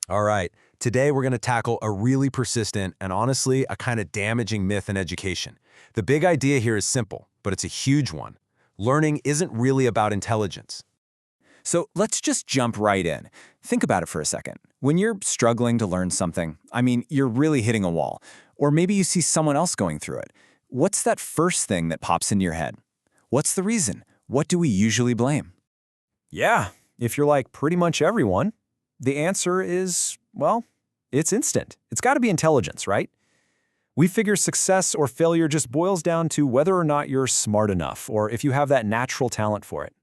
All right, today we're going to tackle a really persistent and honestly a kind of damaging myth in education. The big idea here is simple, but it's a huge one. Learning isn't really about intelligence. So let's just jump right in. Think about it for a second. When you're struggling to learn something, you're really hitting a wall, or maybe you see someone else going through it. What's that first thing that pops into your head? What's the reason? What do we usually blame? Yeah, if you're like pretty much everyone, the answer is, well, it's instant. It's got to be intelligence, right? We figure success or failure just boils down to whether or not you're smart enough, or if you have that natural talent for it.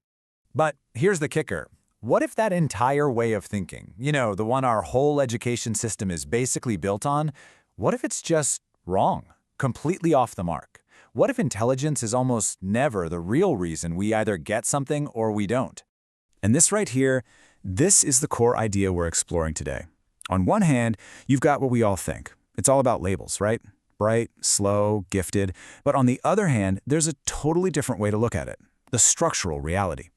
But here's the kicker. What if that entire way of thinking, the one our whole education system is basically built on, what if it's just wrong, completely off the mark? What if intelligence is almost never the real reason we either get something or we don't? And this right here, this is the core idea we're exploring today. On one hand, you've got what we all think. It's all about labels, right? Bright, slow, gifted. But on the other hand, there's a totally different way to look at it, the structural reality.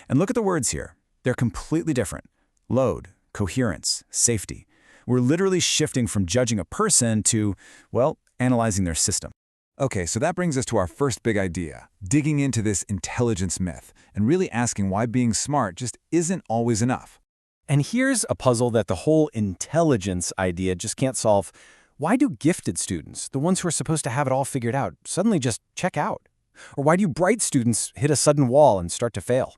And look at the words here. They're completely different. Load, coherence, safety. We're literally shifting from judging a person to, well, analyzing their system. Okay, so that brings us to our first big idea, digging into this intelligence myth and really asking why being smart just isn't always enough. And here's a puzzle that the whole intelligence idea just can't solve. Why do gifted students, the ones who are supposed to have it all figured out, suddenly just check out? Or why do bright students hit a sudden wall and start to fail?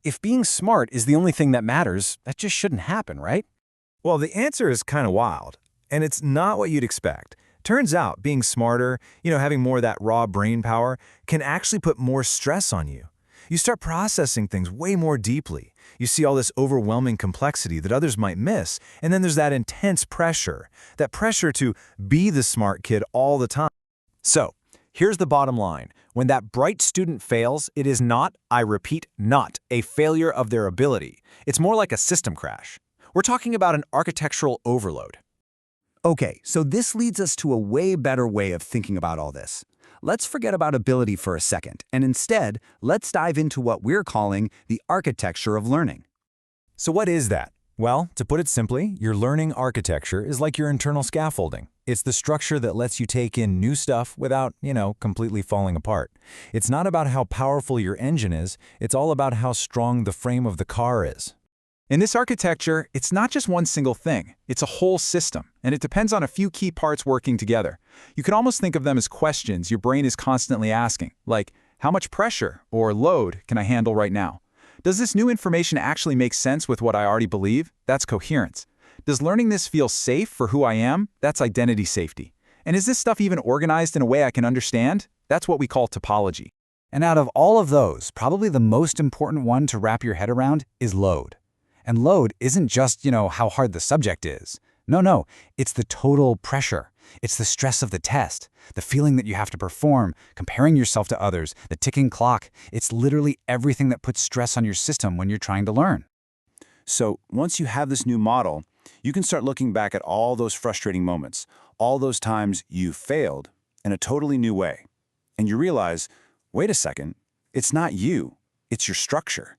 If being smart is the only thing that matters, that just shouldn't happen, right? Well, the answer is kind of wild, and it's not what you'd expect. Turns out being smarter, having more of that raw brain power, can actually put more stress on you. You start processing things way more deeply. You see all this overwhelming complexity that others might miss, and then there's that intense pressure, that pressure to be the smart kid all the time. So, here's the bottom line. When that bright student fails, it is not, I repeat, not a failure of their ability. It's more like a system crash. We're talking about an architectural overload. Okay, so this leads us to a way better way of thinking about all this. Let's forget about ability for a second, and instead, let's dive into what we're calling the architecture of learning. So what is that? Well, to put it simply, your learning architecture is like your internal scaffolding. It's the structure that lets you take in new stuff without, completely falling apart. It's not about how powerful your engine is, it's all about how strong the frame of the car is. In this architecture, it's not just one single thing. It's a whole system, and it depends on a few key parts working together. You can almost think of them as questions your brain is constantly asking, like, how much pressure or load can I handle right now? Does this new information actually make sense with what I already believe? That's coherence. Does learning this feel safe for who I am? That's identity safety. And is this stuff even organized in a way I can understand? That's what we call topology. And out of all of those, probably the most important one to wrap your head around is load. And load isn't just, how hard the subject is. No, it's the total pressure. It's the stress of the test, the feeling that you have to perform, comparing yourself to others, the ticking clock. It's literally everything that puts stress on your system when you're trying to learn. So once you have this new model, you can start looking back at all those frustrating moments, all those times you failed in a totally new way. And you realize, wait a second, it's not you, it's your structure.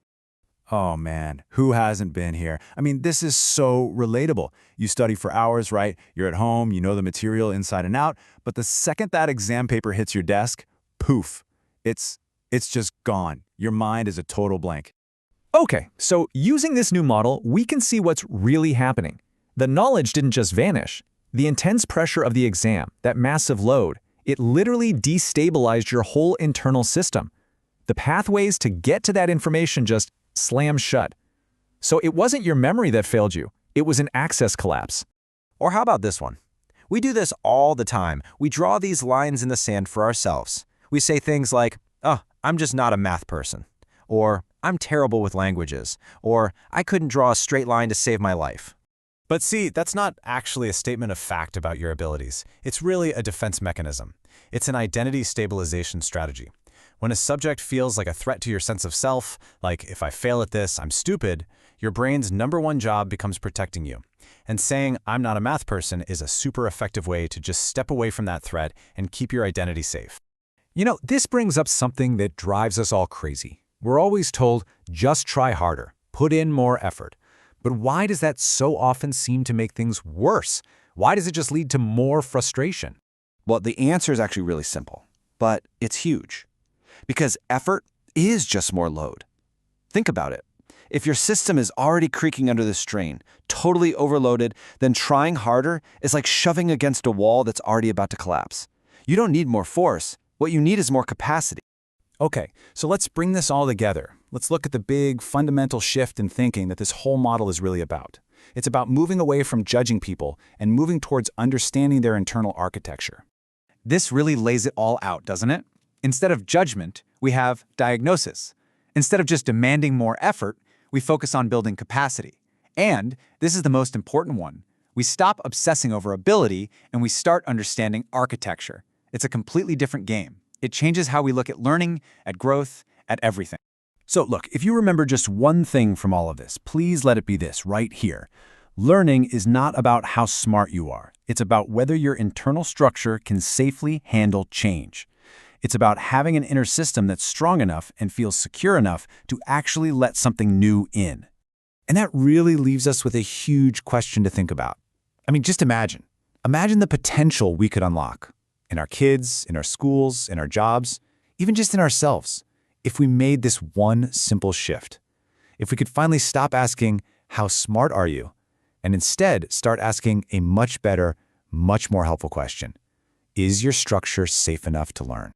Oh man, who hasn't been here? This is so relatable. You study for hours, right? You're at home, you know the material inside and out, but the second that exam paper hits your desk, poof, it's just gone. Your mind is a total blank. Okay, so using this new model, we can see what's really happening. The knowledge didn't just vanish. The intense pressure of the exam, that massive load, it literally destabilized your whole internal system. The pathways to get to that information just slammed shut. So it wasn't your memory that failed you. It was an access collapse. Or how about this one? We do this all the time. We draw these lines in the sand for ourselves. We say things like, oh, I'm just not a math person. Or, I'm terrible with languages. Or, I couldn't draw a straight line to save my life. But see, that's not actually a statement of fact about your abilities. It's really a defense mechanism. It's an identity stabilization strategy. When a subject feels like a threat to your sense of self, like if I fail at this, I'm stupid, your brain's #1 job becomes protecting you. And saying, I'm not a math person is a super effective way to just step away from that threat and keep your identity safe. This brings up something that drives us all crazy. We're always told, just try harder, put in more effort. But why does that so often seem to make things worse? Why does it just lead to more frustration? Well, the answer is actually really simple, but it's huge. Because effort is just more load. Think about it. If your system is already creaking under the strain, totally overloaded, then trying harder is like shoving against a wall that's already about to collapse. You don't need more force. What you need is more capacity. Okay, so let's bring this all together. Let's look at the big, fundamental shift in thinking that this whole model is really about. It's about moving away from judging people and moving towards understanding their internal architecture. This really lays it all out, doesn't it? Instead of judgment, we have diagnosis. Instead of just demanding more effort, we focus on building capacity. And, this is the most important one, we stop obsessing over ability and we start understanding architecture. It's a completely different game. It changes how we look at learning, at growth, at everything. So look, if you remember just one thing from all of this, please let it be this right here. Learning is not about how smart you are. It's about whether your internal structure can safely handle change. It's about having an inner system that's strong enough and feels secure enough to actually let something new in. And that really leaves us with a huge question to think about. I mean, just imagine. Imagine the potential we could unlock in our kids, in our schools, in our jobs, even just in ourselves, if we made this one simple shift. If we could finally stop asking, how smart are you? And instead start asking a much better, much more helpful question. Is your structure safe enough to learn?